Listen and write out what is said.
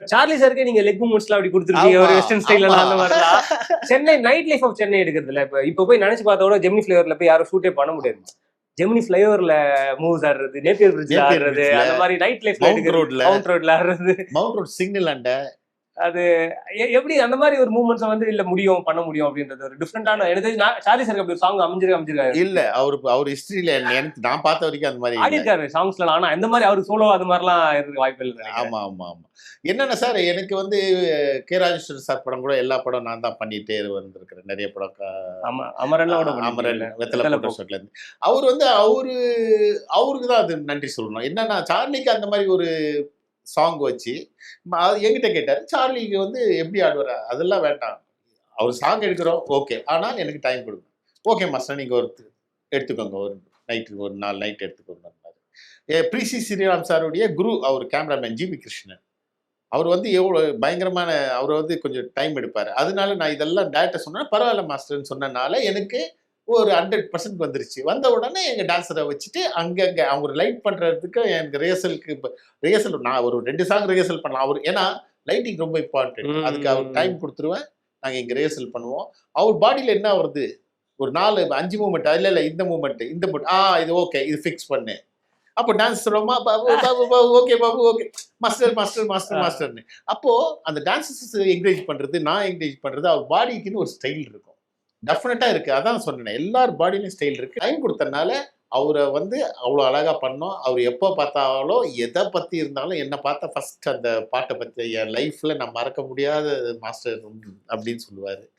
Charlie சாருக்கு நீங்க leg மூவ்மெண்ட்ஸ்லாம் அப்படி கொடுத்துருக்கீங்க ஒரு வெஸ்டர்ன் ஸ்டைல்ல அந்த மாதிரிலாம். Chennai night life of Chennai எடுக்கிறதுல இப்ப போய் நினைச்சு பார்த்தோட ஜெமினி ஃபிளேவர்ல போய் யாரும் ஷூட்டே பண்ண முடியாது. ஜெமினி ஃபிளைஓவர்ல மூவ்ஸ் ஆடுறது, நேப்பியர் பிரிட்ஜ்ல ஆடுறது, அந்த மாதிரி நைட் லைஃப்ல எடுக்கிறது, மவுண்ட் ரோட்ல ஆடுறது, மவுண்ட் ரோட் சிக்னல் அண்ட அது எப்படி அந்த மாதிரி ஒரு மூவ்மெண்ட்ஸ் வந்து இல்ல முடியும் பண்ண முடியும் அப்படின்றது ஒரு டிஃப்ரெண்டான எனக்கு சார்லி சார் அப்படி ஒரு சாங் அமைஞ்சிருக்காரு இல்ல அவர் ஹிஸ்டரியில எனக்கு நான் பார்த்த வரைக்கும் அந்த மாதிரி ஆடிருக்காரு சாங்ஸ்ல. ஆனா இந்த மாதிரி அவருக்கு சோலோ அது மாதிரிலாம் இருக்க வாய்ப்பு இல்லை. ஆமா ஆமா ஆமா. என்னன்னா சார் எனக்கு வந்து கே ராஜேஸ்வரர் சார் படம் கூட எல்லா படம் நான் தான் பண்ணிட்டே வந்திருக்கிறேன். நிறைய படம் அமரன் வெத்தலை போட்டோல இருந்து அவர் வந்து அவருக்கு தான் அது நன்றி சொல்லணும். என்னன்னா சார்லிக்கு அந்த மாதிரி ஒரு சாங் வச்சு என்கிட்ட கேட்டாரு, சார்லிக்கு வந்து எப்படி ஆடுவார், அதெல்லாம் வேண்டாம், அவர் சாங் எடுக்கிறோம் ஓகே, ஆனால் எனக்கு டைம் கொடுங்க. ஓகே மாஸ்டர் நீங்கள் எடுத்துக்கோங்க, ஒரு நைட்டு ஒரு 4 நைட் எடுத்துக்கோங்க. பிரிசி ஸ்ரீராம் சாருடைய குரு அவர் கேமராமேன் ஜிபி கிருஷ்ணன், அவர் வந்து எவ்வளோ பயங்கரமான, அவர் வந்து கொஞ்சம் டைம் எடுப்பார். அதனால நான் இதெல்லாம் டேரக்டர் சொன்னேன், பரவாயில்ல மாஸ்டர்ன்னு சொன்னனால எனக்கு ஒரு 100% வந்துருச்சு. வந்த உடனே எங்கள் டான்ஸரை வச்சுட்டு அங்கங்கே அவங்க லைட் பண்ணுறதுக்கு எனக்கு ரிஹர்சலுக்கு ரிஹர்சல் நான் ஒரு 2 சாங் ரிஹர்சல் பண்ணலாம். அவர் ஏன்னா லைட்டிங் ரொம்ப இம்பார்ட்டன்ட், அதுக்கு அவர் டைம் கொடுத்துருவேன். நாங்கள் இங்கே ரிஹர்சல் பண்ணுவோம். அவர் பாடியில் என்ன வருது, ஒரு 4-5 மூமெண்ட், இல்லை இந்த மூமெண்ட் இது ஓகே, இது ஃபிக்ஸ் பண்ணு. அப்போ டான்ஸ் சொல்லுவோமா, Babu Babu Babu okay Babu okay master master master மாஸ்டர்னு. அப்போது அந்த டான்ஸஸ் என்கரேஜ் பண்ணுறது, நான் என்கரேஜ் பண்ணுறது, அவர் பாடிக்குன்னு ஒரு ஸ்டைல் இருக்கும், டெஃபினட்டாக இருக்குது. அதான் சொன்னேன், எல்லார் பாடியிலும் ஸ்டைல் இருக்குது. டைம் கொடுத்தனால அவரை வந்து அவ்வளோ அழகாக பண்ணோம். அவர் எப்போ பார்த்தாலும் எதை பற்றி இருந்தாலும் என்னை பார்த்தா ஃபர்ஸ்ட் அந்த பாட்டை பற்றி என் லைஃப்பில் நான் மறக்க முடியாத மாஸ்டர் அப்படின்னு சொல்லுவார்.